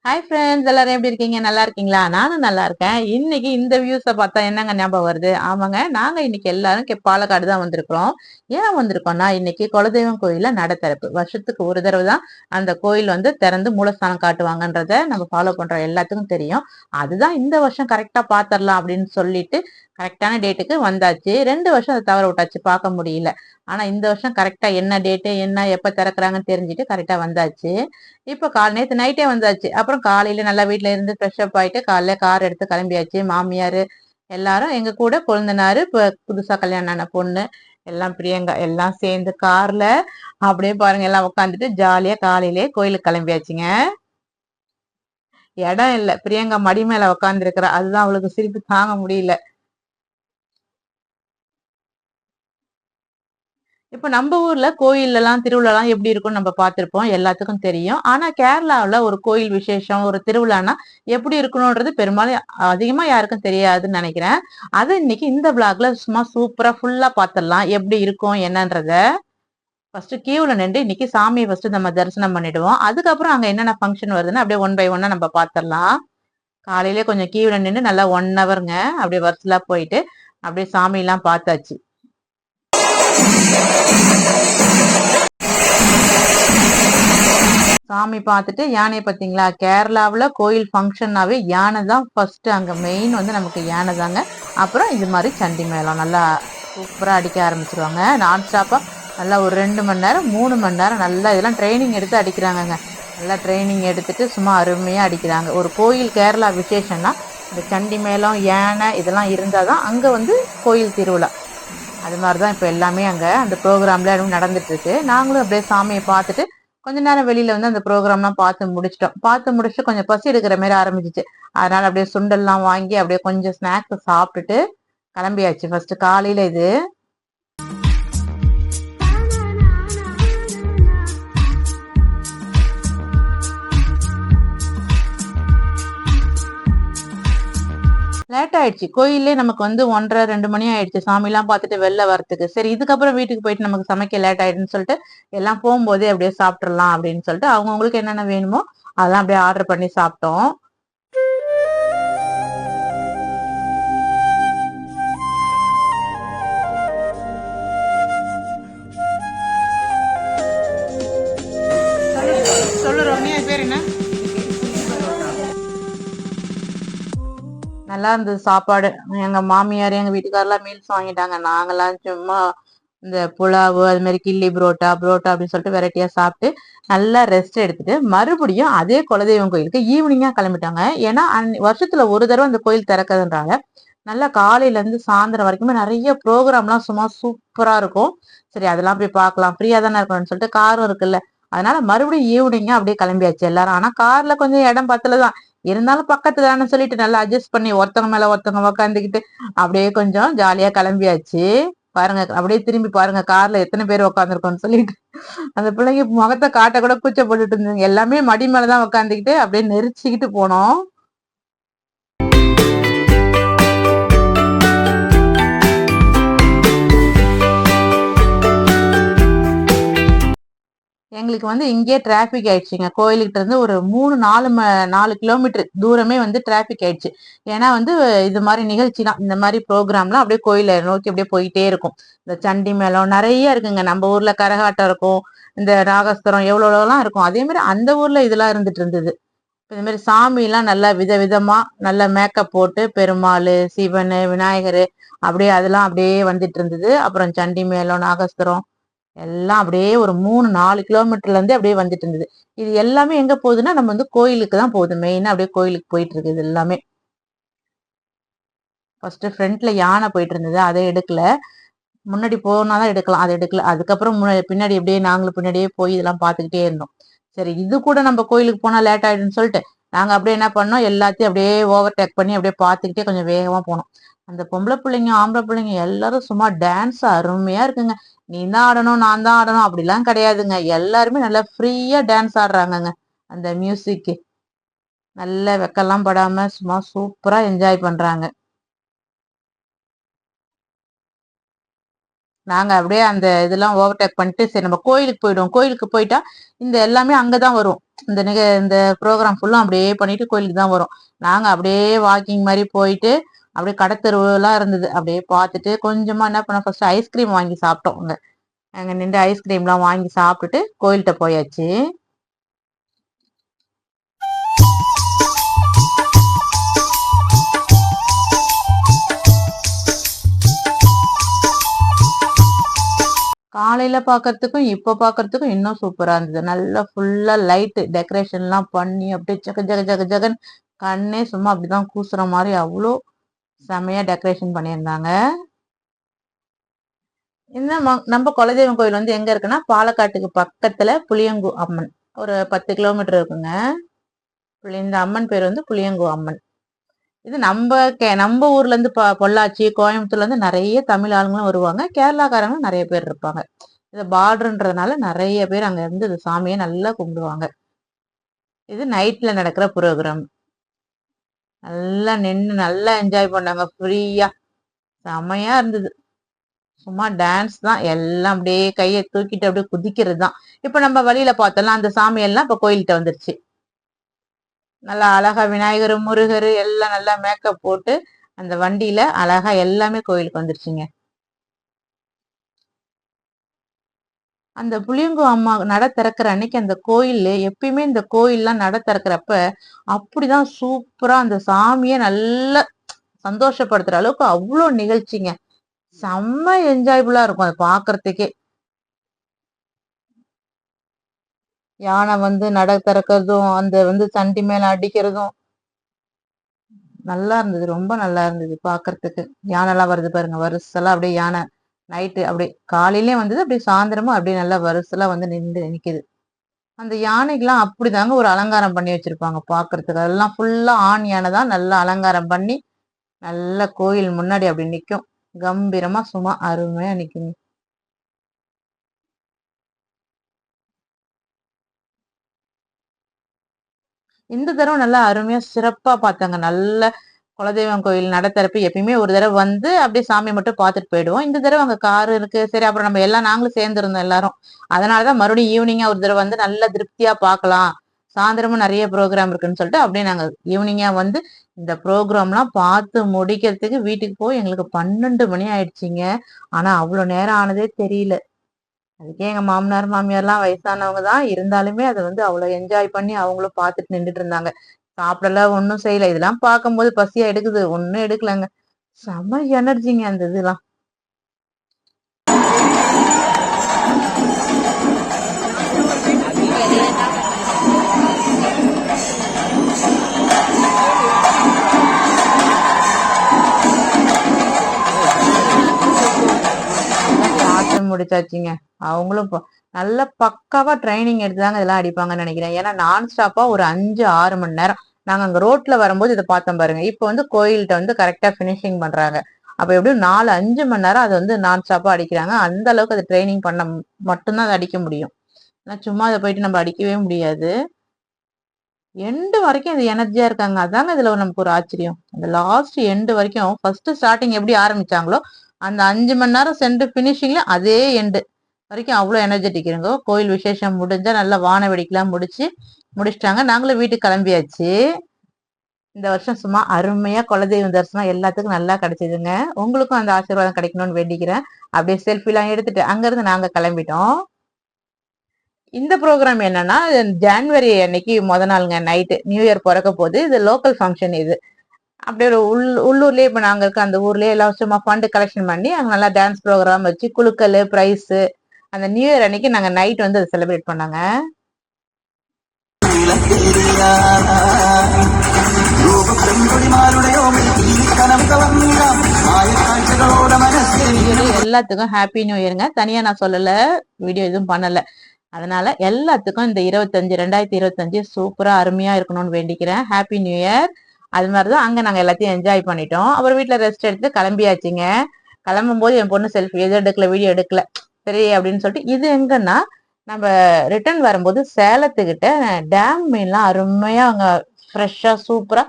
Hi friends, எல்லாரும் எப்படி இருக்கீங்க? நல்லா இருக்கீங்களா? நானும் நல்லா இருக்கேன். இன்னைக்கு இந்த வியூஸை பார்த்தா என்னங்க ஞாபகம் வருது? ஆமாங்க, நாங்க இன்னைக்கு எல்லாரும் பாலக்காடு தான் வந்திருக்கிறோம். ஏன் வந்திருக்கோம்னா, இன்னைக்கு குலதெய்வம் கோயில்ல நட திறப்பு. வருஷத்துக்கு ஒரு தடவை தான் அந்த கோயில் வந்து திறந்து மூலஸ்தானம் காட்டுவாங்கன்றத நம்ம ஃபாலோ பண்ற எல்லாத்துக்கும் தெரியும். அதுதான் இந்த வருஷம் கரெக்டா பாத்திரலாம் அப்படின்னு சொல்லிட்டு கரெக்டான டேட்டுக்கு வந்தாச்சு. 2 வருஷம் அதை தவற விட்டாச்சு, பார்க்க முடியல. ஆனா இந்த வருஷம் கரெக்டா என்ன டேட்டு, என்ன எப்ப திறக்கிறாங்கன்னு தெரிஞ்சுட்டு கரெக்டா வந்தாச்சு. இப்ப நேத்து நைட்டே வந்தாச்சு. அப்புறம் காலையில நல்லா வீட்ல இருந்து ஃப்ரெஷ் அப் ஆயிட்டு காலையில கார் எடுத்து கிளம்பியாச்சு. மாமியார் எல்லாரும் எங்க கூட, கொழுந்தனாரு, இப்ப புதுசா கல்யாணம் ஆன பொண்ணு எல்லாம், பிரியங்கா எல்லாம் சேர்ந்து கார்ல அப்படியே பாருங்க எல்லாம் உட்காந்துட்டு ஜாலியா காலையிலேயே கோயிலுக்கு கிளம்பியாச்சுங்க. இடம் இல்ல, பிரியங்கா மடி மேல உட்கார்ந்து இருக்கிறா. அதுதான் அவளுக்கு சிரிப்பு தாங்க முடியல. இப்ப நம்ம ஊர்ல கோயில்ல எல்லாம் திருவிழா எல்லாம் எப்படி இருக்கும்னு நம்ம பார்த்திருப்போம், எல்லாத்துக்கும் தெரியும். ஆனா கேரளாவுல ஒரு கோயில் விசேஷம், ஒரு திருவிழானா எப்படி இருக்கணும்ன்றது பெரும்பாலும் அதிகமா யாருக்கும் தெரியாதுன்னு நினைக்கிறேன். அது இன்னைக்கு இந்த விளாக்ல சும்மா சூப்பரா ஃபுல்லா பார்த்துடலாம், எப்படி இருக்கும் என்னன்றத. ஃபர்ஸ்ட் கியூல நின்று இன்னைக்கு சாமியை ஃபர்ஸ்ட் நம்ம தரிசனம் பண்ணிடுவோம். அதுக்கப்புறம் அங்க என்னென்ன ஃபங்க்ஷன் வருதுன்னு அப்படியே ஒன் பை ஒன்னா நம்ம பார்த்துடலாம். காலையிலே கொஞ்சம் கியூல நின்று நல்லா 1 ஹவருங்க அப்படியே வரிசலா போயிட்டு அப்படியே சாமி எல்லாம் பார்த்தாச்சு. சாமி பார்த்துட்டு யானையை பார்த்தீங்களா? கேரளாவில் கோயில் ஃபங்க்ஷன்னாவே யானை தான் ஃபர்ஸ்ட். அங்கே மெயின் வந்து நமக்கு யானை தாங்க. அப்புறம் இது மாதிரி சண்டி மேளம் நல்லா சூப்பராக அடிக்க ஆரம்பிச்சிருவாங்க. நான் ஸ்டாப்பாக நல்லா ஒரு 2 மணி நேரம் 3 மணி நேரம் நல்லா இதெல்லாம் ட்ரைனிங் எடுத்து அடிக்கிறாங்கங்க. நல்லா ட்ரைனிங் எடுத்துட்டு சும்மா அருமையாக அடிக்கிறாங்க. ஒரு கோயில் கேரளா விசேஷம்னா இந்த சண்டி மேளம், யானை இதெல்லாம் இருந்தால் தான் அங்கே வந்து கோயில் திருவிழா. அது மாதிரி தான் இப்போ எல்லாமே அங்கே அந்த ப்ரோக்ராம்ல நடந்துட்டு இருக்கு. நாங்களும் அப்படியே சாமியை பார்த்துட்டு கொஞ்ச நேரம் வெளியில வந்து அந்த ப்ரோக்ராம்லாம் பார்த்து முடிச்சிட்டோம். பார்த்து முடிச்சுட்டு கொஞ்சம் பசி எடுக்கிற மாதிரி ஆரம்பிச்சிச்சு. அதனால அப்படியே சுண்டல்லாம் வாங்கி அப்படியே கொஞ்சம் ஸ்நாக்ஸ் சாப்பிட்டுட்டு கிளம்பியாச்சு. ஃபர்ஸ்ட் காலையில இது லேட் ஆயிடுச்சு. கோயிலே நமக்கு வந்து 1:30 2 மணி ஆயிடுச்சு சாமிலாம் பார்த்துட்டு வெளில வரத்துக்கு. சரி, இதுக்கப்புறம் வீட்டுக்கு போயிட்டு நமக்கு சமைக்க லேட் ஆயிடுன்னு சொல்லிட்டு எல்லாம் போகும்போதே அப்படியே சாப்பிட்றலாம் அப்படின்னு சொல்லிட்டு அவங்கவுங்களுக்கு என்னென்ன வேணுமோ அதெல்லாம் அப்படியே ஆர்டர் பண்ணி சாப்பிட்டோம். சொல்லுறோம், நீ பேர் என்ன? நல்லா இருந்தது சாப்பாடு. எங்க மாமியார் எங்க வீட்டுக்காரெல்லாம் மீல்ஸ் வாங்கிட்டாங்க. நாங்கெல்லாம் சும்மா இந்த புலாவு அது மாதிரி கில்லி புரோட்டா புரோட்டா அப்படின்னு சொல்லிட்டு வெரைட்டியா சாப்பிட்டு நல்லா ரெஸ்ட் எடுத்துட்டு மறுபடியும் அதே குலதெய்வம் கோயிலுக்கு ஈவினிங்கா கிளம்பிட்டாங்க. ஏன்னா வருஷத்துல ஒரு தடவை அந்த கோயில் திறக்கிறதுன்றாங்க. நல்லா காலையில இருந்து சாயந்தரம் வரைக்குமே நிறைய ப்ரோக்ராம்லாம் சும்மா சூப்பரா இருக்கும். சரி, அதெல்லாம் போய் பார்க்கலாம், ஃப்ரீயா தானே இருக்கணும்னு சொல்லிட்டு காரும் இருக்குல்ல. அதனால மறுபடியும் ஈவினிங்கா அப்படியே கிளம்பியாச்சு எல்லாரும். ஆனா கார்ல கொஞ்சம் இடம் பத்தலதான், இருந்தாலும் பக்கத்துல தானே சொல்லிட்டு நல்லா அட்ஜஸ்ட் பண்ணி ஒருத்தவங்க மேல ஒருத்தவங்க உக்காந்துக்கிட்டு அப்படியே கொஞ்சம் ஜாலியா கிளம்பியாச்சு. பாருங்க, அப்படியே திரும்பி பாருங்க கார்ல எத்தனை பேர் உட்காந்துருக்கோம்னு சொல்லிட்டு. அந்த பிள்ளைங்க முகத்தை காட்ட கூட கூச்சப்பட்டுட்டு இருந்தது. எல்லாமே மடி மேலதான் உட்காந்துக்கிட்டு அப்படியே நெரிச்சுக்கிட்டு போனோம். எங்களுக்கு வந்து இங்கே டிராபிக் ஆயிடுச்சுங்க. கோயிலுக்கிட்ட இருந்து ஒரு 3-4 கிலோமீட்டர் தூரமே வந்து டிராபிக் ஆயிடுச்சு. ஏன்னா வந்து இது மாதிரி நிகழ்ச்சிலாம், இந்த மாதிரி ப்ரோக்ராம்லாம் அப்படியே கோயிலை நோக்கி அப்படியே போயிட்டே இருக்கும். இந்த சண்டி மேளம் நிறைய இருக்குங்க. நம்ம ஊர்ல கரகாட்டம் இருக்கும், இந்த நாகஸ்திரம் எவ்வளோலாம் இருக்கும். அதே மாதிரி அந்த ஊர்ல இதெல்லாம் இருந்துட்டு இருந்தது. இந்த மாதிரி சாமி எல்லாம் நல்லா விதவிதமா நல்லா மேக்கப் போட்டு பெருமாள், சிவன், விநாயகர் அப்படியே அதெல்லாம் அப்படியே வந்துட்டு இருந்தது. அப்புறம் சண்டி மேளம், நாகஸ்திரம் எல்லாம் அப்படியே ஒரு 3-4 கிலோமீட்டர்ல இருந்து அப்படியே வந்துட்டு இருந்தது. இது எல்லாமே எங்க போகுதுன்னா நம்ம வந்து கோயிலுக்கு தான் போகுது. மெயினா அப்படியே கோயிலுக்கு போயிட்டு இருக்குது எல்லாமே. ஃபர்ஸ்ட் ஃப்ரண்ட்ல யானை போயிட்டு இருந்தது, அதை எடுக்கல. முன்னாடி போனாதான் எடுக்கலாம், அதை எடுக்கல. அதுக்கப்புறம் பின்னாடி எப்படியே நாங்களும் பின்னாடியே போய் இதெல்லாம் பார்த்துக்கிட்டே இருந்தோம். சரி, இது கூட நம்ம கோயிலுக்கு போனா லேட் ஆயிடுன்னு சொல்லிட்டு நாங்க அப்படியே என்ன பண்ணோம், எல்லாத்தையும் அப்படியே ஓவர்டேக் பண்ணி அப்படியே பார்த்துக்கிட்டே கொஞ்சம் வேகமா போனோம். அந்த பொம்பளை பிள்ளைங்க ஆம்பளை பிள்ளைங்க எல்லாரும் சும்மா டான்ஸ் அருமையா இருக்குங்க. நீ தான் ஆடணும் நான் தான் ஆடணும் அப்படிலாம் கிடையாதுங்க. எல்லாருமே நல்லா ஃப்ரீயா டான்ஸ் ஆடுறாங்கங்க. அந்த மியூசிக் நல்ல வெக்கெல்லாம் படாம சும்மா சூப்பரா என்ஜாய் பண்றாங்க. நாங்க அப்படியே அந்த இதெல்லாம் ஓவர்டேக் பண்ணிட்டு சரி நம்ம கோயிலுக்கு போயிடுவோம். கோயிலுக்கு போயிட்டா இந்த எல்லாமே அங்கதான் வரும். இந்த ப்ரோக்ராம் ஃபுல்லும் அப்படியே பண்ணிட்டு கோயிலுக்கு தான் வரும். நாங்க அப்படியே வாக்கிங் மாதிரி போயிட்டு அப்படியே கடத்தெருவுலாம் இருந்தது அப்படியே பார்த்துட்டு கொஞ்சமா என்ன பண்ண ஃபர்ஸ்ட் ஐஸ்கிரீம் வாங்கி சாப்பிட்டோம். அங்க நின்று ஐஸ்கிரீம்லாம் வாங்கி சாப்பிட்டுட்டு கோயில்கிட்ட போயாச்சு. காலையில பாக்குறதுக்கும் இப்ப பாக்குறதுக்கும் இன்னும் சூப்பரா இருந்தது. நல்லா ஃபுல்லா லைட் டெக்கரேஷன் எல்லாம் பண்ணி அப்படியே ஜக ஜக ஜக ஜகன் கண்ணே சும்மா அப்படிதான் கூசுற மாதிரி அவ்வளோ செமையா டெக்கரேஷன் பண்ணியிருந்தாங்க. இந்த நம்ம குலதெய்வம் கோயில் வந்து எங்க இருக்குன்னா பாலக்காட்டுக்கு பக்கத்துல புளியங்கு அம்மன், ஒரு 10 கிலோமீட்டர் இருக்குங்க. இந்த அம்மன் பேர் வந்து புளியங்கு அம்மன். இது நம்ம ஊர்ல இருந்து பொள்ளாச்சி கோயம்புத்தூர்ல இருந்து நிறைய தமிழ் ஆளுங்களும் வருவாங்க, கேரளாக்காரங்களும் நிறைய பேர் இருப்பாங்க. இது பார்டர்ன்றதுனால நிறைய பேர் அங்க இருந்து இந்த சாமியை நல்லா கும்பிடுவாங்க. இது நைட்ல நடக்கிற ப்ரோக்ராம். நல்லா நின்று நல்லா என்ஜாய் பண்ணாங்க ஃப்ரீயா, செமையா இருந்தது. சும்மா டான்ஸ் தான், எல்லாம் அப்படியே கையை தூக்கிட்டு அப்படியே குதிக்கிறது தான். இப்ப நம்ம வழியில பார்த்தோம்னா அந்த சாமி எல்லாம் இப்ப கோயில்கிட்ட வந்துருச்சு. நல்லா அழகா விநாயகர் முருகர் எல்லாம் நல்லா மேக்கப் போட்டு அந்த வண்டியில அழகா எல்லாமே கோயிலுக்கு வந்துருச்சுங்க. அந்த புளியங்கு அம்மா நட திறக்கிற அன்னைக்கு அந்த கோயில், எப்பயுமே இந்த கோயில்லாம் நட திறக்கிறப்ப அப்படிதான் சூப்பரா அந்த சாமியை நல்லா சந்தோஷப்படுத்துற அளவுக்கு அவ்வளோ நிகழ்ச்சிங்க. செம்ம என்ஜாய்புல்லா இருக்கும் அதை பாக்குறதுக்கே. யானை வந்து நட திறக்கிறதும் அந்த வந்து சண்டி மேல அடிக்கிறதும் நல்லா இருந்தது, ரொம்ப நல்லா இருந்தது பாக்குறதுக்கு. யானை எல்லாம் வருது பாருங்க, வரிசெல்லாம் அப்படியே யானை நைட்டு அப்படியே காலையிலயும் வந்தது, அப்படியே சாயந்தரமும் அப்படியே நல்லா வரிசெல்லாம் வந்து நிக்குது. அந்த யானைக்கெல்லாம் அப்படிதாங்க ஒரு அலங்காரம் பண்ணி வச்சிருப்பாங்க பாக்குறதுக்கு. அதெல்லாம் ஃபுல்லா ஆண் யானை தான், நல்லா அலங்காரம் பண்ணி நல்ல கோயில் முன்னாடி அப்படி நிக்கும், கம்பீரமா சும்மா அருமையா நிக்குங்க. இந்த தடவை நல்லா அருமையா சிறப்பா பார்த்தாங்க. நல்ல குலதெய்வம் கோயில் நடத்திறப்பு எப்பயுமே ஒரு தடவை வந்து அப்படியே சாமி மட்டும் பார்த்துட்டு போயிடுவோம். இந்த தடவை அங்க காரு இருக்கு, சரி அப்புறம் நம்ம எல்லாம் நாங்களும் சேர்ந்துருந்தோம் எல்லாரும். அதனாலதான் மறுபடியும் ஈவினிங்கா ஒரு தடவை வந்து நல்லா திருப்தியா பார்க்கலாம், சாயந்தரமும் நிறைய ப்ரோக்ராம் இருக்குன்னு சொல்லிட்டு அப்படியே நாங்க ஈவினிங்கா வந்து இந்த ப்ரோக்ராம்லாம் பார்த்து முடிக்கிறதுக்கு வீட்டுக்கு போய் எங்களுக்கு 12 மணி ஆயிடுச்சுங்க. ஆனா அவ்வளவு நேரம் ஆனதே தெரியல. அதுக்கே எங்க மாமனார் மாமியார்லாம் வயசானவங்க தான், இருந்தாலுமே அதை வந்து அவ்வளவு என்ஜாய் பண்ணி அவங்களும் பார்த்துட்டு நின்றுட்டு இருந்தாங்க. சாப்பிடல, ஒன்னும் செய்யல. இதெல்லாம் பார்க்கும்போது பசியா எடுக்குது, ஒன்னும் எடுக்கலங்க. செம எனர்ஜிங்க அந்த இதெல்லாம். முடிச்சாச்சுங்க. அவங்களும் நல்ல பக்காவா ட்ரைனிங் எடுத்துதாங்க இதெல்லாம் அடிப்பாங்கன்னு நினைக்கிறேன். ஏன்னா நான் ஸ்டாப்பா ஒரு 5-6 மணி நேரம் நாங்க அங்க ரோட்ல வரும்போது இதை பார்த்தோம் பாருங்க. இப்ப வந்து கோயில்கிட்ட வந்து கரெக்டா பினிஷிங் பண்றாங்க. அப்ப எப்படியும் 4-5 மணி நேரம் அது வந்து நான் ஸ்டாப்பா அடிக்கிறாங்க. அந்த அளவுக்கு அது ட்ரைனிங் பண்ண மட்டும்தான் அதை அடிக்க முடியும். சும்மா அதை போயிட்டு நம்ம அடிக்கவே முடியாது. எண்டு வரைக்கும் இது எனர்ஜியா இருக்காங்க. அதாங்க இதுல நமக்கு ஒரு ஆச்சரியம். அந்த லாஸ்ட் எண்டு வரைக்கும், ஃபர்ஸ்ட் ஸ்டார்டிங் எப்படி ஆரம்பிச்சாங்களோ அந்த 5 மணி நேரம் சென்று பினிஷிங்ல அதே எண்டு வரைக்கும் அவ்வளவு எனர்ஜெட்டிக் இருங்க. கோயில் விசேஷம் முடிஞ்சா நல்லா வான வெடிக்கலாம் முடிச்சிட்டாங்க. நாங்களும் வீட்டுக்கு கிளம்பியாச்சு. இந்த வருஷம் சும்மா அருமையா குலதெய்வம் தரிசனம் எல்லாத்துக்கும் நல்லா கிடைச்சதுங்க. உங்களுக்கும் அந்த ஆசீர்வாதம் கிடைக்கணும்னு வேண்டிக்கிறேன். அப்படியே செல்ஃபி எல்லாம் எடுத்துட்டு அங்க இருந்து நாங்க கிளம்பிட்டோம். இந்த ப்ரோக்ராம் என்னன்னா, ஜான்வரி அன்னைக்கு நாளுங்க நைட்டு நியூ இயர் பிறக்க போது. இது லோக்கல் ஃபங்க்ஷன். இது அப்படியே ஒரு உள்ளூர்லயே இப்ப நாங்க இருக்க அந்த ஊர்லயே எல்லாம் சும்மா ஃபண்ட் கலெக்ஷன் பண்ணி அங்க நல்லா டான்ஸ் ப்ரோக்ராம் வச்சு குழுக்கள் பிரைஸ் அந்த நியூ இயர் அன்னைக்கு நாங்க நைட் வந்து அதை செலிப்ரேட் பண்ணாங்க. எல்லாத்துக்கும் ஹாப்பி நியூ இயருங்க. தனியா நான் சொல்லல, வீடியோ எதுவும் பண்ணல. அதனால எல்லாத்துக்கும் இந்த 2025 சூப்பரா அருமையா இருக்கணும்னு வேண்டிக்கிறேன். Happy new year. அது மாதிரிதான் அங்க நாங்க எல்லாத்தையும் என்ஜாய் பண்ணிட்டோம். அப்புறம் வீட்டுல ரெஸ்ட் எடுத்து கிளம்பியாச்சுங்க. கிளம்பும் போது என் பொண்ணு செல்ஃபி எதுவும் எடுக்கல, வீடியோ எடுக்கல, சரி அப்படின்னு சொல்லிட்டு. இது எங்கன்னா நம்ம ரிட்டர்ன் வரும்போது சேலத்துக்கிட்ட டேம் மீன்லாம் அருமையா அங்க ஃப்ரெஷ்ஷா சூப்பரா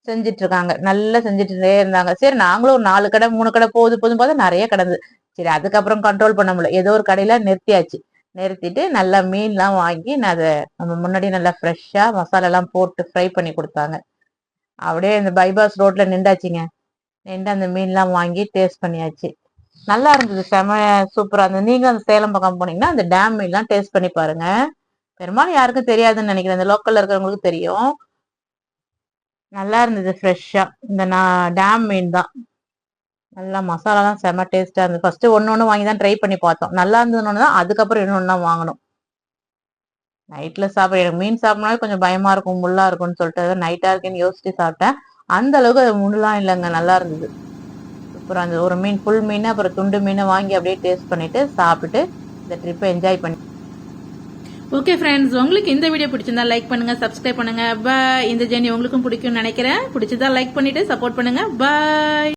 செஞ்சிட்டு இருக்காங்க. நல்லா செஞ்சுட்டே இருந்தாங்க. சரி நாங்களும் ஒரு 4 கடை 3 கடை போதும் பார்த்தா நிறைய கிடந்து. சரி அதுக்கப்புறம் கண்ட்ரோல் பண்ண முடியல, ஏதோ ஒரு கடையில நிறுத்தியாச்சு. நிறுத்திட்டு நல்லா மீன்லாம் வாங்கி நான் அதை நம்ம முன்னாடி நல்லா ஃப்ரெஷ்ஷாக மசாலாலாம் போட்டு ஃப்ரை பண்ணி கொடுத்தாங்க. அப்படியே இந்த பைபாஸ் ரோட்ல நின்றாச்சுங்க. நின்று அந்த மீன்லாம் வாங்கி டேஸ்ட் பண்ணியாச்சு. நல்லா இருந்தது, செம சூப்பரா இருந்தது. நீங்க அந்த சேலம் பக்கம் போனீங்கன்னா அந்த டேம் மீன்லாம் டேஸ்ட் பண்ணி பாருங்க. பெரும்பாலும் யாருக்கும் தெரியாதுன்னு நினைக்கிறேன், இந்த லோக்கல்ல இருக்கிறவங்களுக்கு தெரியும். நல்லா இருந்தது ஃப்ரெஷ்ஷா. இந்த நான் டேம் மீன் தான். நல்லா மசாலாலாம் செம டேஸ்டா இருந்தது. ஃபர்ஸ்ட் ஒன்னு வாங்கி தான் ட்ரை பண்ணி பார்த்தோம். நல்லா இருந்ததுன்னு தான் அதுக்கப்புறம் இன்னொன்னு தான் வாங்கணும். நைட்ல சாப்பிட எனக்கு மீன் சாப்பிடனாலே கொஞ்சம் பயமா இருக்கும், முள்ளா இருக்கும்னு சொல்லிட்டு நைட்டா இருக்குன்னு யோசிச்சு சாப்பிட்டேன். அந்த அளவுக்கு அது முள்ளலாம் இல்லைங்க, நல்லா இருந்தது. சூப்பரா இருந்தது. ஒரு மீன் ஃபுல் மீன் அப்புறம் துண்டு மீனை வாங்கி அப்படியே டேஸ்ட் பண்ணிட்டு சாப்பிட்டுட்டு இந்த ட்ரிப்பை என்ஜாய் பண்ணி. ஓகே ஃப்ரெண்ட்ஸ், உங்களுக்கு இந்த வீடியோ பிடிச்சிருந்தா லைக் பண்ணுங்க, சப்ஸ்கிரைப் பண்ணுங்க. பாய். இந்த ஜேர்னி உங்களுக்கும் பிடிக்கும்னு நினைக்கிறேன். பிடிச்சதா லைக் பண்ணிட்டு சப்போர்ட் பண்ணுங்க. பாய்.